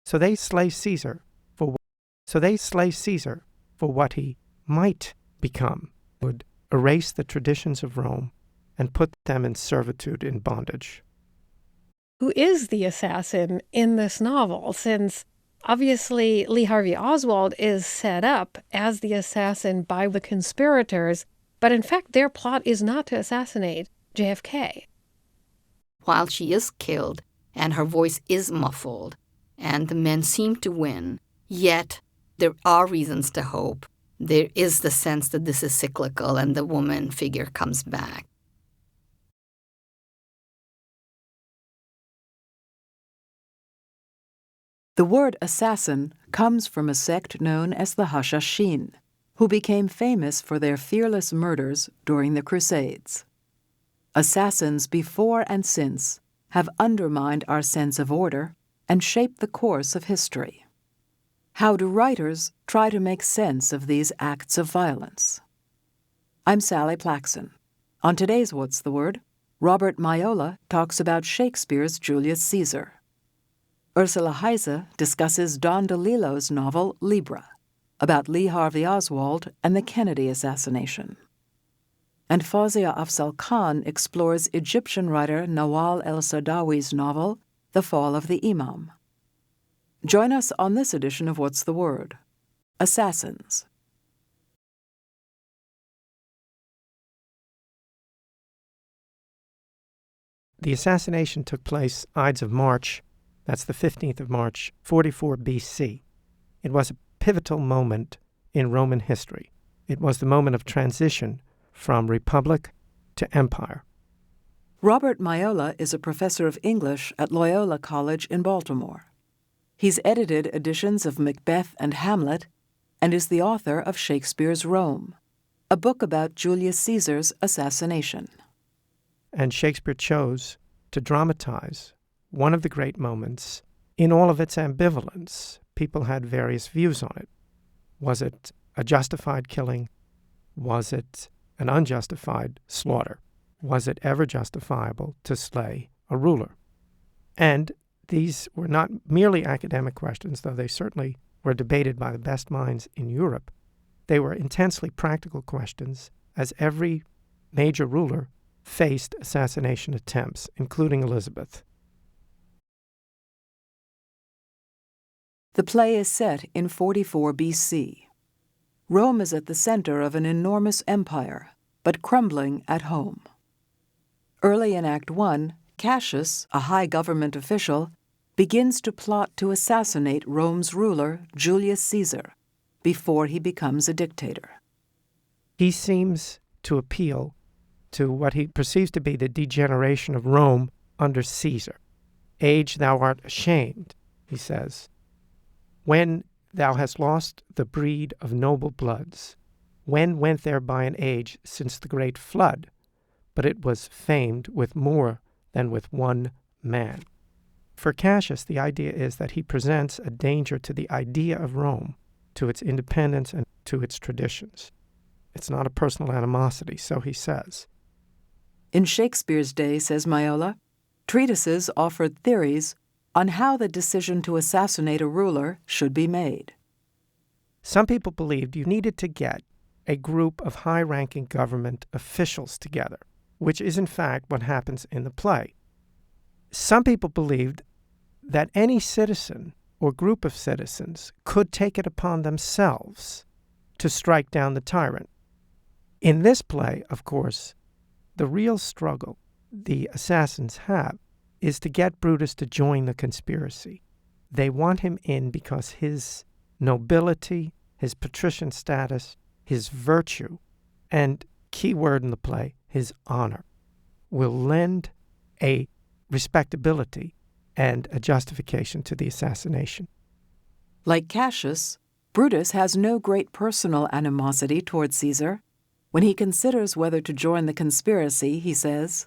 So they slay Caesar for what he might become, would erase the traditions of Rome and put them in servitude, in bondage. Who is the assassin in this novel, since obviously Lee Harvey Oswald is set up as the assassin by the conspirators, but in fact their plot is not to assassinate JFK. While she is killed and her voice is muffled and the men seem to win, yet there are reasons to hope. There is the sense that this is cyclical and the woman figure comes back. The word assassin comes from a sect known as the Hashashin, who became famous for their fearless murders during the Crusades. Assassins before and since have undermined our sense of order and shaped the course of history. How do writers try to make sense of these acts of violence? I'm Sally Plaxon. On today's What's the Word, Robert Maiola talks about Shakespeare's Julius Caesar. Ursula Heise discusses Don DeLillo's novel Libra, about Lee Harvey Oswald and the Kennedy assassination. And Fawzia Afzal-Khan explores Egyptian writer Nawal el-Saadawi's novel The Fall of the Imam. Join us on this edition of What's the Word? Assassins. The assassination took place Ides of March, that's the 15th of March, 44 BC. It was a pivotal moment in Roman history. It was the moment of transition from republic to empire. Robert Maiola is a professor of English at Loyola College in Baltimore. He's edited editions of Macbeth and Hamlet and is the author of Shakespeare's Rome, a book about Julius Caesar's assassination. And Shakespeare chose to dramatize one of the great moments in all of its ambivalence. People had various views on it. Was it a justified killing? Was it an unjustified slaughter? Was it ever justifiable to slay a ruler? And these were not merely academic questions, though they certainly were debated by the best minds in Europe. They were intensely practical questions, as every major ruler faced assassination attempts, including Elizabeth. The play is set in 44 BC. Rome is at the center of an enormous empire, but crumbling at home. Early in Act 1, Cassius, a high government official, begins to plot to assassinate Rome's ruler, Julius Caesar, before he becomes a dictator. He seems to appeal to what he perceives to be the degeneration of Rome under Caesar. Age, thou art ashamed, he says. When thou hast lost the breed of noble bloods, when went there by an age since the great flood? But it was famed with more than with one man. For Cassius, the idea is that he presents a danger to the idea of Rome, to its independence and to its traditions. It's not a personal animosity, so he says. In Shakespeare's day, says Maiola, treatises offered theories on how the decision to assassinate a ruler should be made. Some people believed you needed to get a group of high-ranking government officials together, which is in fact what happens in the play. Some people believed that any citizen or group of citizens could take it upon themselves to strike down the tyrant. In this play, of course, the real struggle the assassins have is to get Brutus to join the conspiracy. They want him in because his nobility, his patrician status, his virtue, and, key word in the play, his honor, will lend a respectability and a justification to the assassination. Like Cassius, Brutus has no great personal animosity toward Caesar. When he considers whether to join the conspiracy, he says,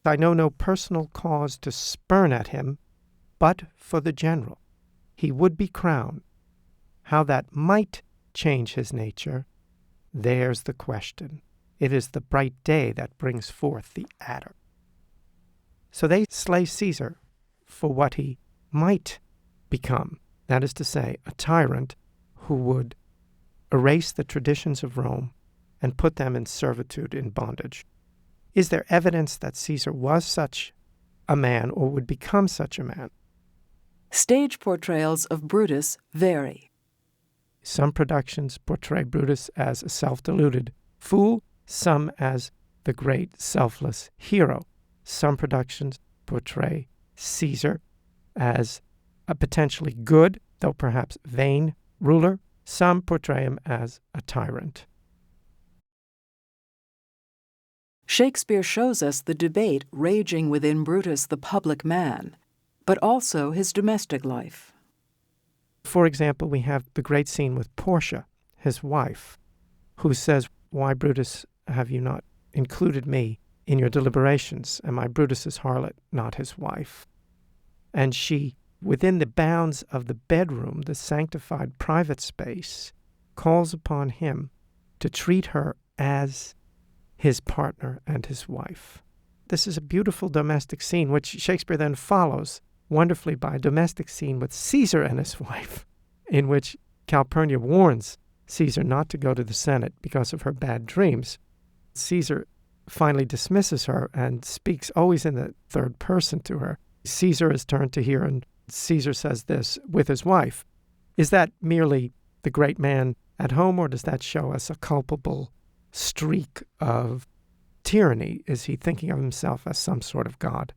I know no personal cause to spurn at him, but for the general. He would be crowned. How that might change his nature, there's the question. It is the bright day that brings forth the adder. So they slay Caesar for what he might become. That is to say, a tyrant who would erase the traditions of Rome and put them in servitude, in bondage. Is there evidence that Caesar was such a man or would become such a man? Stage portrayals of Brutus vary. Some productions portray Brutus as a self-deluded fool, some as the great selfless hero. Some productions portray Caesar as a potentially good, though perhaps vain, ruler. Some portray him as a tyrant. Shakespeare shows us the debate raging within Brutus the public man, but also his domestic life. For example, we have the great scene with Portia, his wife, who says, "Why, Brutus, have you not included me in your deliberations? Am I Brutus's harlot, not his wife?" And she, within the bounds of the bedroom, the sanctified private space, calls upon him to treat her as his partner and his wife. This is a beautiful domestic scene, which Shakespeare then follows wonderfully by a domestic scene with Caesar and his wife, in which Calpurnia warns Caesar not to go to the Senate because of her bad dreams. Caesar finally dismisses her and speaks always in the third person to her. Caesar is turned to hear, and Caesar says this with his wife. Is that merely the great man at home, or does that show us a culpable streak of tyranny? Is he thinking of himself as some sort of god?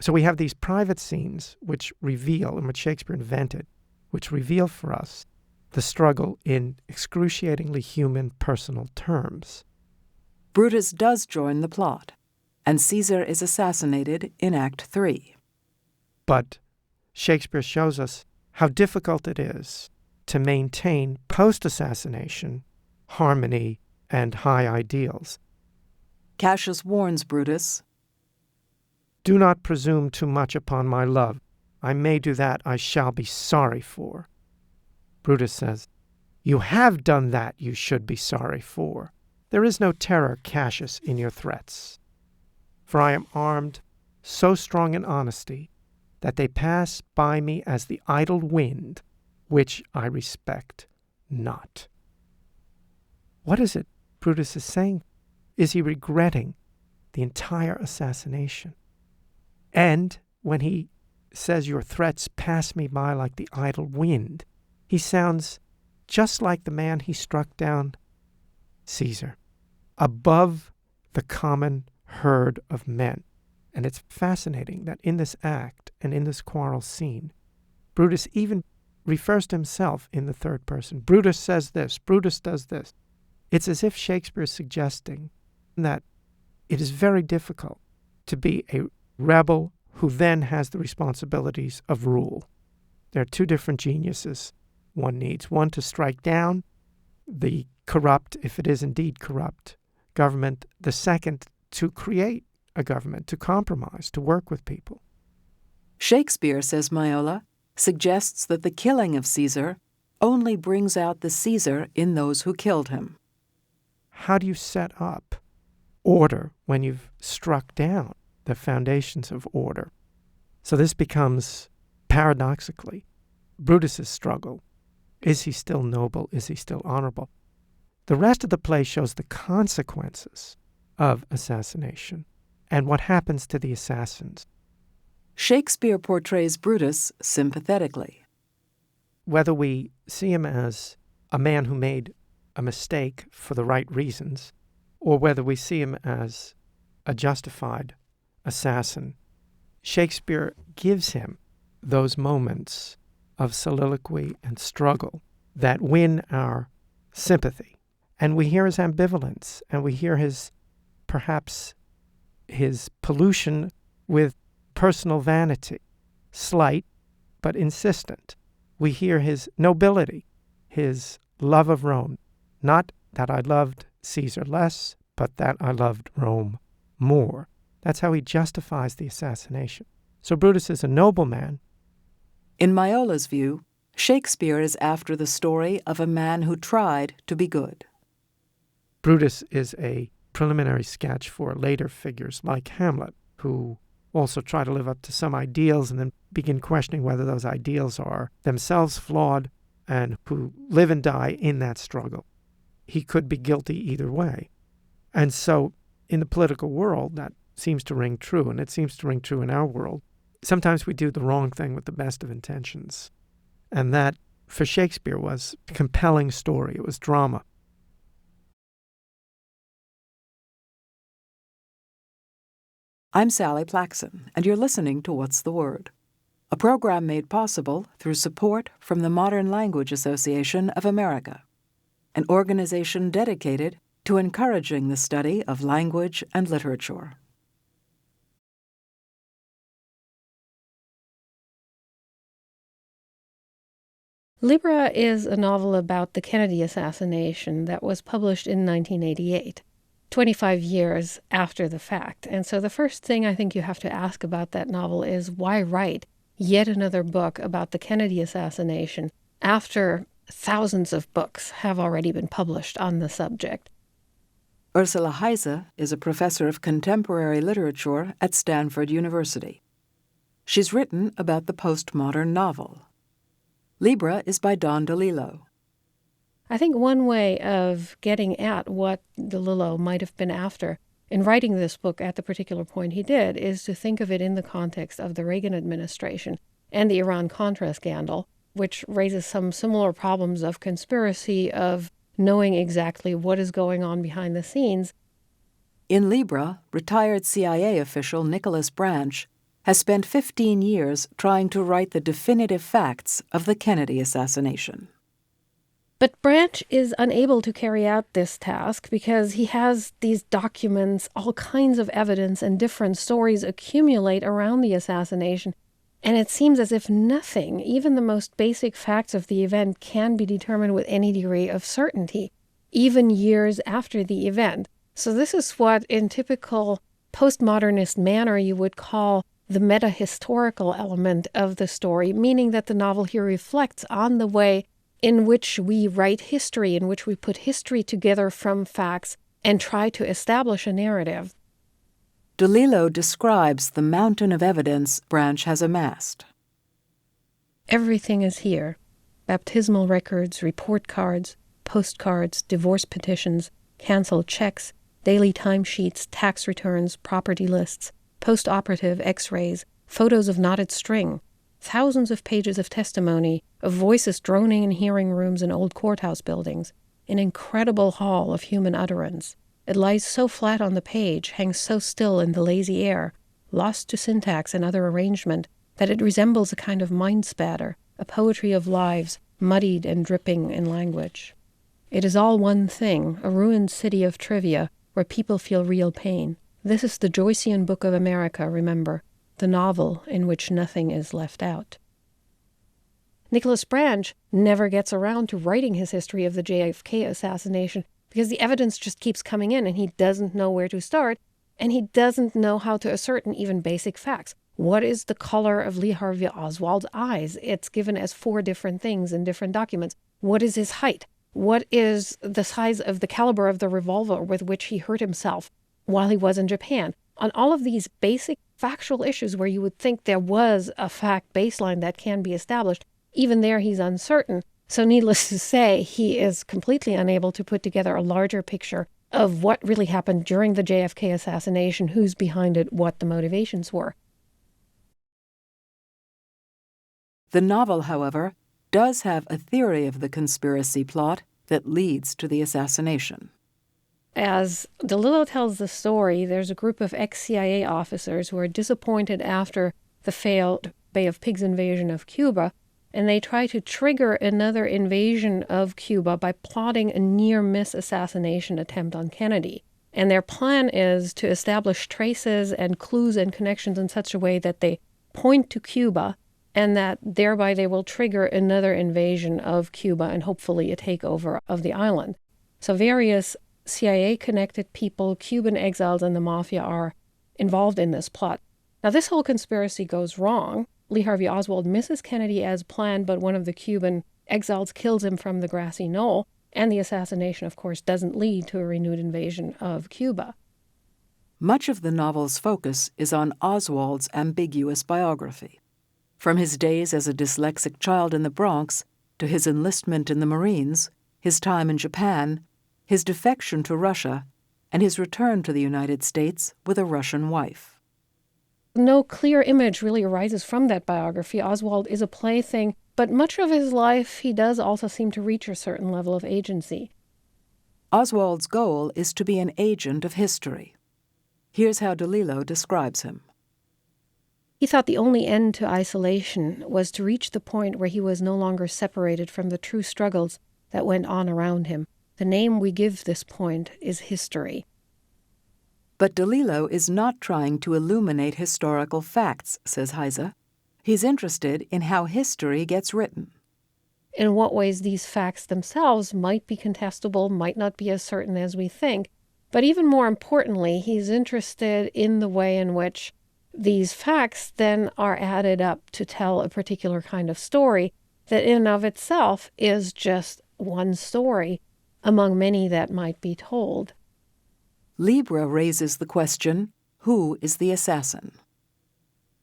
So we have these private scenes which reveal, and which Shakespeare invented, which reveal for us the struggle in excruciatingly human personal terms. Brutus does join the plot, and Caesar is assassinated in Act 3. But Shakespeare shows us how difficult it is to maintain post-assassination harmony and high ideals. Cassius warns Brutus, "Do not presume too much upon my love. I may do that I shall be sorry for." Brutus says, "You have done that you should be sorry for. There is no terror, Cassius, in your threats. For I am armed so strong in honesty that they pass by me as the idle wind, which I respect not." What is it Brutus is saying? Is he regretting the entire assassination? And when he says, "Your threats pass me by like the idle wind," he sounds just like the man he struck down, Caesar, above the common herd of men. And it's fascinating that in this act and in this quarrel scene, Brutus even refers to himself in the third person. Brutus says this, Brutus does this. It's as if Shakespeare is suggesting that it is very difficult to be a rebel who then has the responsibilities of rule. There are two different geniuses one needs. One to strike down the corrupt, if it is indeed corrupt, government. The second to create a government, to compromise, to work with people. Shakespeare, says Maiola, suggests that the killing of Caesar only brings out the Caesar in those who killed him. How do you set up order when you've struck down the foundations of order? So this becomes, paradoxically, Brutus's struggle. Is he still noble? Is he still honorable? The rest of the play shows the consequences of assassination and what happens to the assassins. Shakespeare portrays Brutus sympathetically. Whether we see him as a man who made a mistake for the right reasons, or whether we see him as a justified assassin, Shakespeare gives him those moments of soliloquy and struggle that win our sympathy. And we hear his ambivalence, and we hear perhaps his pollution with personal vanity, slight but insistent. We hear his nobility, his love of Rome. Not that I loved Caesar less, but that I loved Rome more. That's how he justifies the assassination. So Brutus is a noble man. In Maiola's view, Shakespeare is after the story of a man who tried to be good. Brutus is a preliminary sketch for later figures like Hamlet, who also try to live up to some ideals and then begin questioning whether those ideals are themselves flawed and who live and die in that struggle. He could be guilty either way. And so in the political world, that seems to ring true, and it seems to ring true in our world. Sometimes we do the wrong thing with the best of intentions. And that, for Shakespeare, was a compelling story. It was drama. I'm Sally Plaxon, and you're listening to What's the Word, a program made possible through support from the Modern Language Association of America, an organization dedicated to encouraging the study of language and literature. Libra is a novel about the Kennedy assassination that was published in 1988, 25 years after the fact. And so the first thing I think you have to ask about that novel is why write yet another book about the Kennedy assassination after thousands of books have already been published on the subject? Ursula Heise is a professor of contemporary literature at Stanford University. She's written about the postmodern novel. Libra is by Don DeLillo. I think one way of getting at what DeLillo might have been after in writing this book at the particular point he did is to think of it in the context of the Reagan administration and the Iran-Contra scandal, which raises some similar problems of conspiracy, of knowing exactly what is going on behind the scenes. In Libra, retired CIA official Nicholas Branch has spent 15 years trying to write the definitive facts of the Kennedy assassination. But Branch is unable to carry out this task because he has these documents, all kinds of evidence, and different stories accumulate around the assassination. And it seems as if nothing, even the most basic facts of the event, can be determined with any degree of certainty, even years after the event. So this is what, in typical postmodernist manner, you would call the meta-historical element of the story, meaning that the novel here reflects on the way in which we write history, in which we put history together from facts and try to establish a narrative. DeLillo describes the mountain of evidence Branch has amassed. Everything is here. Baptismal records, report cards, postcards, divorce petitions, canceled checks, daily timesheets, tax returns, property lists, post-operative x-rays, photos of knotted string, thousands of pages of testimony, of voices droning in hearing rooms in old courthouse buildings, an incredible hall of human utterance. It lies so flat on the page, hangs so still in the lazy air, lost to syntax and other arrangement, that it resembles a kind of mind spatter, a poetry of lives, muddied and dripping in language. It is all one thing, a ruined city of trivia, where people feel real pain. This is the Joycean Book of America, remember, the novel in which nothing is left out. Nicholas Branch never gets around to writing his history of the JFK assassination because the evidence just keeps coming in and he doesn't know where to start, and he doesn't know how to ascertain even basic facts. What is the color of Lee Harvey Oswald's eyes? It's given as 4 different things in different documents. What is his height? What is the size of the caliber of the revolver with which he hurt himself while he was in Japan? On all of these basic factual issues where you would think there was a fact baseline that can be established, even there he's uncertain. So needless to say, he is completely unable to put together a larger picture of what really happened during the JFK assassination, who's behind it, what the motivations were. The novel, however, does have a theory of the conspiracy plot that leads to the assassination. As DeLillo tells the story, there's a group of ex-CIA officers who are disappointed after the failed Bay of Pigs invasion of Cuba, and they try to trigger another invasion of Cuba by plotting a near-miss assassination attempt on Kennedy. And their plan is to establish traces and clues and connections in such a way that they point to Cuba, and that thereby they will trigger another invasion of Cuba and hopefully a takeover of the island. So various CIA-connected people, Cuban exiles, and the mafia are involved in this plot. Now, this whole conspiracy goes wrong. Lee Harvey Oswald misses Kennedy as planned, but one of the Cuban exiles kills him from the grassy knoll, and the assassination, of course, doesn't lead to a renewed invasion of Cuba. Much of the novel's focus is on Oswald's ambiguous biography. From his days as a dyslexic child in the Bronx to his enlistment in the Marines, his time in Japan, his defection to Russia, and his return to the United States with a Russian wife. No clear image really arises from that biography. Oswald is a plaything, but much of his life he does also seem to reach a certain level of agency. Oswald's goal is to be an agent of history. Here's how DeLillo describes him. He thought the only end to isolation was to reach the point where he was no longer separated from the true struggles that went on around him. The name we give this point is history. But DeLillo is not trying to illuminate historical facts, says Heise. He's interested in how history gets written. In what ways these facts themselves might be contestable, might not be as certain as we think. But even more importantly, he's interested in the way in which these facts then are added up to tell a particular kind of story that in and of itself is just one story among many that might be told. Libra raises the question, who is the assassin?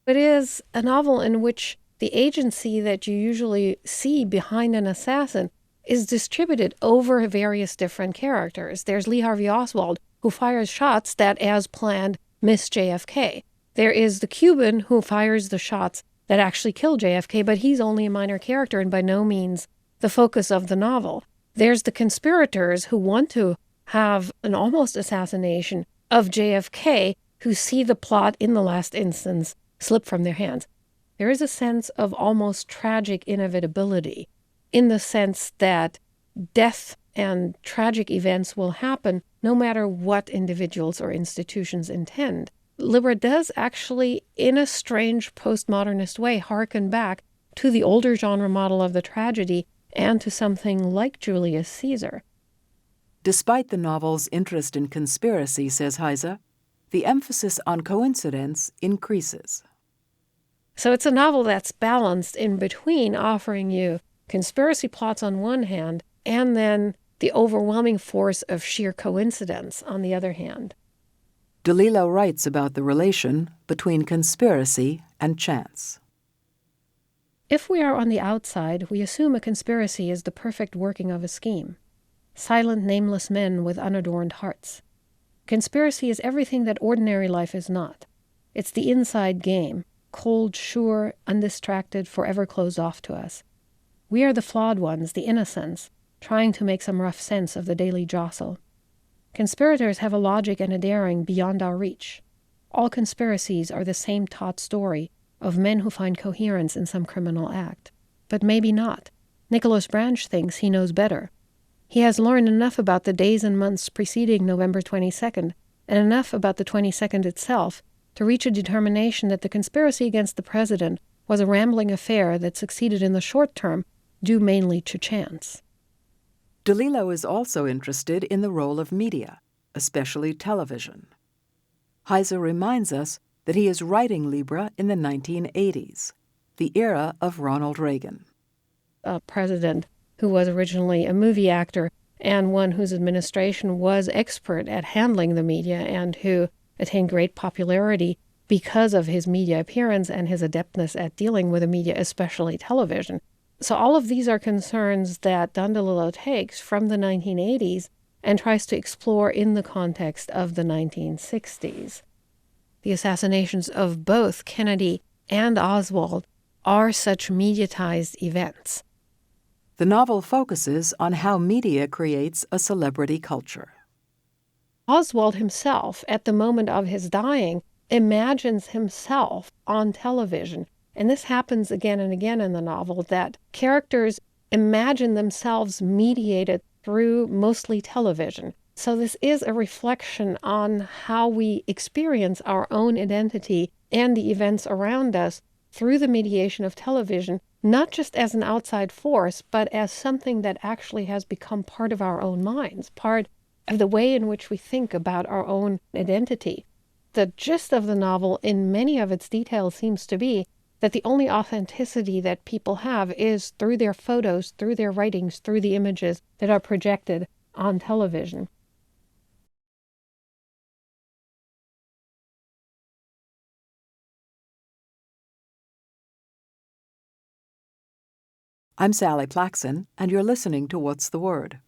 It is a novel in which the agency that you usually see behind an assassin is distributed over various different characters. There's Lee Harvey Oswald, who fires shots that, as planned, miss JFK. There is the Cuban who fires the shots that actually kill JFK, but he's only a minor character and by no means the focus of the novel. There's the conspirators who want to have an almost assassination of JFK, who see the plot in the last instance slip from their hands. There is a sense of almost tragic inevitability in the sense that death and tragic events will happen no matter what individuals or institutions intend. Libra does actually, in a strange postmodernist way, harken back to the older genre model of the tragedy and to something like Julius Caesar. Despite the novel's interest in conspiracy, says Heise, the emphasis on coincidence increases. So it's a novel that's balanced in between offering you conspiracy plots on one hand and then the overwhelming force of sheer coincidence on the other hand. DeLillo writes about the relation between conspiracy and chance. If we are on the outside, we assume a conspiracy is the perfect working of a scheme. Silent, nameless men with unadorned hearts. Conspiracy is everything that ordinary life is not. It's the inside game, cold, sure, undistracted, forever closed off to us. We are the flawed ones, the innocents, trying to make some rough sense of the daily jostle. Conspirators have a logic and a daring beyond our reach. All conspiracies are the same taut story of men who find coherence in some criminal act. But maybe not. Nicholas Branch thinks he knows better. He has learned enough about the days and months preceding November 22nd, and enough about the 22nd itself, to reach a determination that the conspiracy against the president was a rambling affair that succeeded in the short term, due mainly to chance. DeLillo is also interested in the role of media, especially television. Heise reminds us that he is writing Libra in the 1980s, the era of Ronald Reagan. A president who was originally a movie actor and one whose administration was expert at handling the media and who attained great popularity because of his media appearance and his adeptness at dealing with the media, especially television. So all of these are concerns that Don DeLillo takes from the 1980s and tries to explore in the context of the 1960s. The assassinations of both Kennedy and Oswald are such mediatized events. The novel focuses on how media creates a celebrity culture. Oswald himself, at the moment of his dying, imagines himself on television. And this happens again and again in the novel, that characters imagine themselves mediated through mostly television. So this is a reflection on how we experience our own identity and the events around us through the mediation of television, not just as an outside force, but as something that actually has become part of our own minds, part of the way in which we think about our own identity. The gist of the novel, in many of its details, seems to be that the only authenticity that people have is through their photos, through their writings, through the images that are projected on television. I'm Sally Plaxon, and you're listening to What's the Word?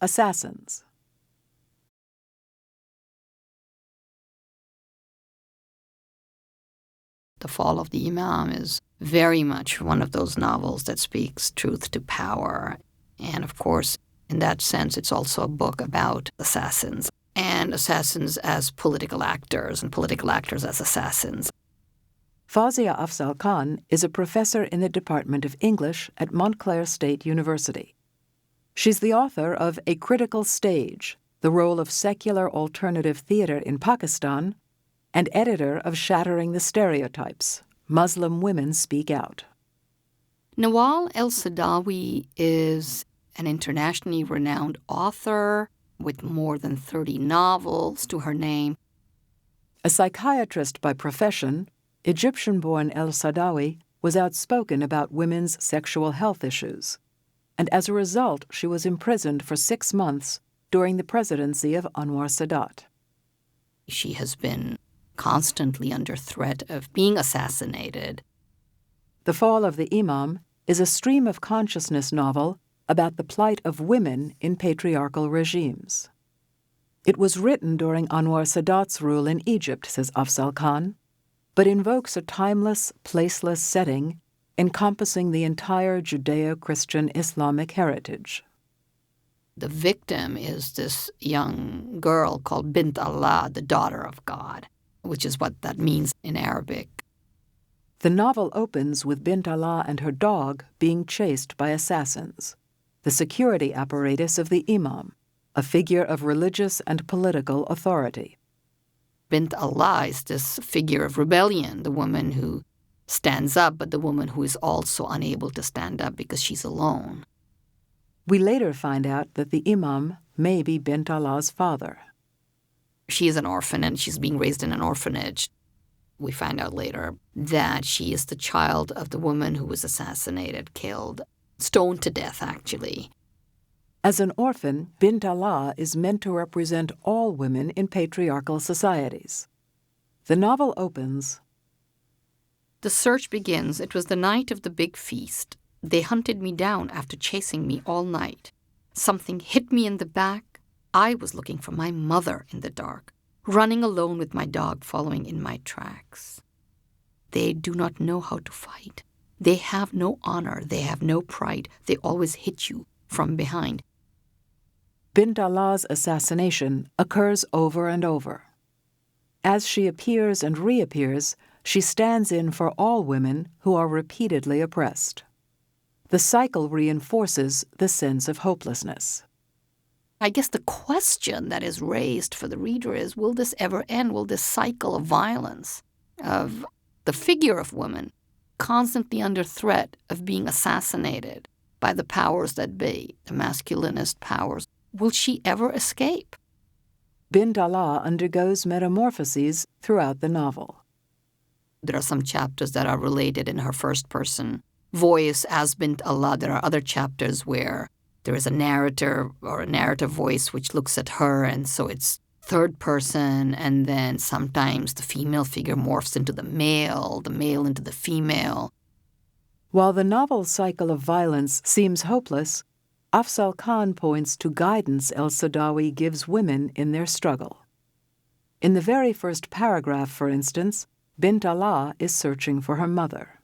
Assassins. The Fall of the Imam is very much one of those novels that speaks truth to power. And of course, in that sense, it's also a book about assassins, and assassins as political actors and political actors as assassins. Fawzia Afzal-Khan is a professor in the Department of English at Montclair State University. She's the author of A Critical Stage, The Role of Secular Alternative Theater in Pakistan, and editor of Shattering the Stereotypes, Muslim Women Speak Out. Nawal el-Saadawi is an internationally renowned author with more than 30 novels to her name. A psychiatrist by profession, Egyptian-born el-Saadawi was outspoken about women's sexual health issues, and as a result, she was imprisoned for 6 months during the presidency of Anwar Sadat. She has been constantly under threat of being assassinated. The Fall of the Imam is a stream of consciousness novel about the plight of women in patriarchal regimes. It was written during Anwar Sadat's rule in Egypt, says Afzal-Khan, but invokes a timeless, placeless setting encompassing the entire Judeo-Christian Islamic heritage. The victim is this young girl called Bint Allah, the daughter of God, which is what that means in Arabic. The novel opens with Bint Allah and her dog being chased by assassins, the security apparatus of the Imam, a figure of religious and political authority. Bint Allah is this figure of rebellion, the woman who stands up, but the woman who is also unable to stand up because she's alone. We later find out that the Imam may be Bint Allah's father. She is an orphan and she's being raised in an orphanage. We find out later that she is the child of the woman who was assassinated, killed, stoned to death, actually. As an orphan, Bint Allah is meant to represent all women in patriarchal societies. The novel opens, The search begins. It was the night of the big feast. They hunted me down after chasing me all night. Something hit me in the back. I was looking for my mother in the dark, running alone with my dog following in my tracks. They do not know how to fight. They have no honor. They have no pride. They always hit you from behind. Bint Allah's assassination occurs over and over. As she appears and reappears, she stands in for all women who are repeatedly oppressed. The cycle reinforces the sense of hopelessness. I guess the question that is raised for the reader is, will this ever end? Will this cycle of violence, of the figure of woman constantly under threat of being assassinated by the powers that be, the masculinist powers, will she ever escape? Bint Allah undergoes metamorphoses throughout the novel. There are some chapters that are related in her first-person voice as Bint Allah. There are other chapters where there is a narrator or a narrative voice which looks at her, and so it's third person, and then sometimes the female figure morphs into the male into the female. While the novel's cycle of violence seems hopeless, Afzal-Khan points to guidance el-Saadawi gives women in their struggle. In the very first paragraph, for instance, Bint Allah is searching for her mother.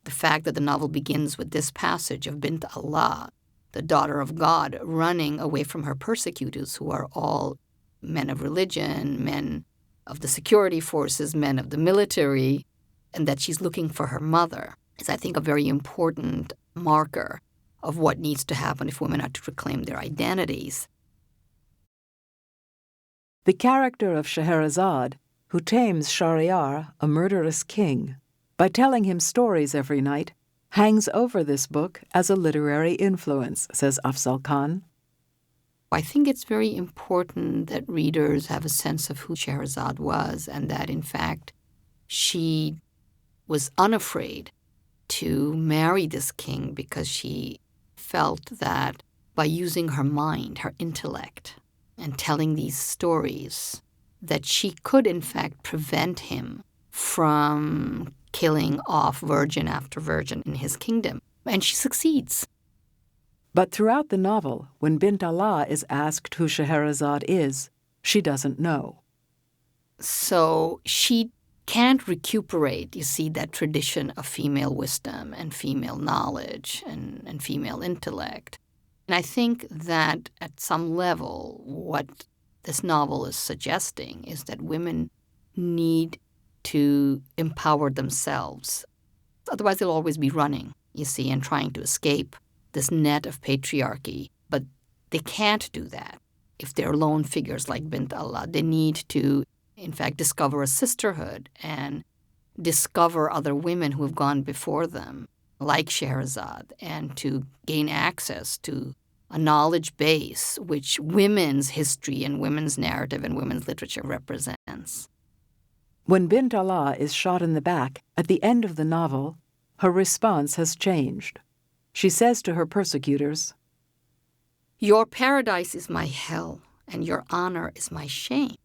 The fact that the novel begins with this passage of Bint Allah, the daughter of God, running away from her persecutors, who are all men of religion, men of the security forces, men of the military, and that she's looking for her mother, is, I think, a very important marker of what needs to happen if women are to reclaim their identities. The character of Scheherazade, who tames Shahryar, a murderous king, by telling him stories every night, hangs over this book as a literary influence, says Afzal-Khan. I think it's very important that readers have a sense of who Scheherazade was, and that, in fact, she was unafraid to marry this king because she felt that by using her mind, her intellect, and telling these stories, that she could, in fact, prevent him from killing off virgin after virgin in his kingdom. And she succeeds. But throughout the novel, when Bint Allah is asked who Scheherazade is, she doesn't know. So she can't recuperate, you see, that tradition of female wisdom and female knowledge and female intellect. And I think that at some level, what this novel is suggesting is that women need to empower themselves. Otherwise, they'll always be running, you see, and trying to escape this net of patriarchy. But they can't do that if they're lone figures like Bint Allah. They need to, in fact, discover a sisterhood and discover other women who have gone before them, like Scheherazade, and to gain access to a knowledge base which women's history and women's narrative and women's literature represents. When Bint Allah is shot in the back at the end of the novel, her response has changed. She says to her persecutors, "Your paradise is my hell, and your honor is my shame,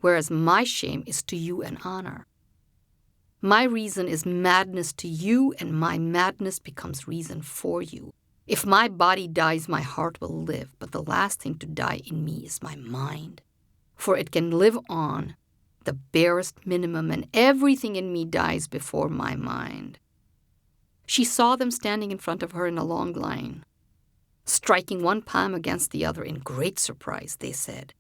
whereas my shame is to you an honor. My reason is madness to you, and my madness becomes reason for you. If my body dies, my heart will live, but the last thing to die in me is my mind, for it can live on the barest minimum, and everything in me dies before my mind." She saw them standing in front of her in a long line. Striking one palm against the other in great surprise, they said,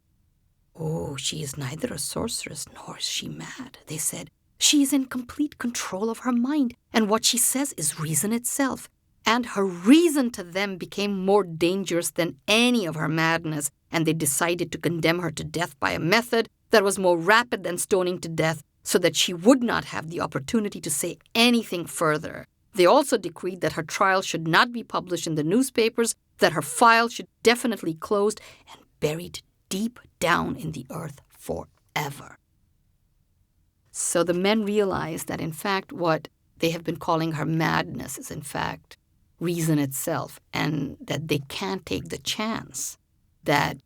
"Oh, she is neither a sorceress nor is she mad." They said, "She is in complete control of her mind, and what she says is reason itself." And her reason to them became more dangerous than any of her madness, and they decided to condemn her to death by a method that was more rapid than stoning to death, so that she would not have the opportunity to say anything further. They also decreed that her trial should not be published in the newspapers, that her file should definitely closed and buried deep down in the earth forever. So the men realized that, in fact, what they have been calling her madness is, in fact, reason itself, and that they can't take the chance that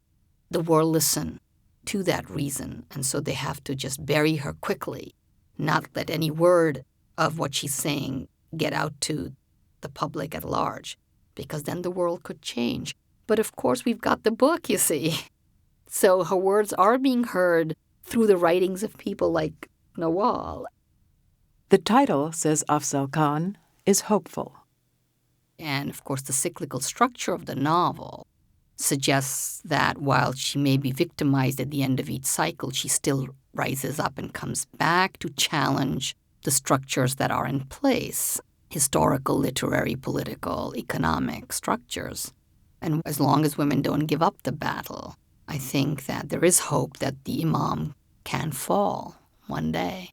the world listen to that reason, and so they have to just bury her quickly, not let any word of what she's saying get out to the public at large, because then the world could change. But of course, we've got the book, you see. So her words are being heard through the writings of people like Nawal. The title, says Afzal-Khan, is hopeful. And of course, the cyclical structure of the novel suggests that while she may be victimized at the end of each cycle, she still rises up and comes back to challenge the structures that are in place, historical, literary, political, economic structures. And as long as women don't give up the battle, I think that there is hope that the Imam can fall one day.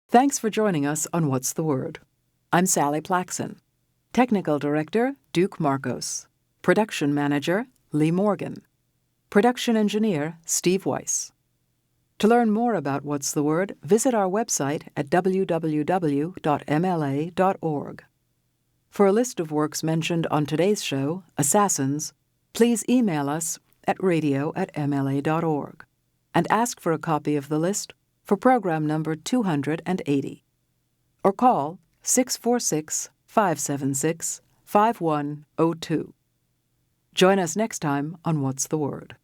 Thanks for joining us on What's the Word? I'm Sally Plaxon. Technical Director, Duke Marcos. Production Manager, Lee Morgan. Production Engineer, Steve Weiss. To learn more about What's the Word, visit our website at www.mla.org. For a list of works mentioned on today's show, Assassins, please email us at radio@mla.org and ask for a copy of the list for program number 280. Or call 646-576-5102. Join us next time on What's the Word?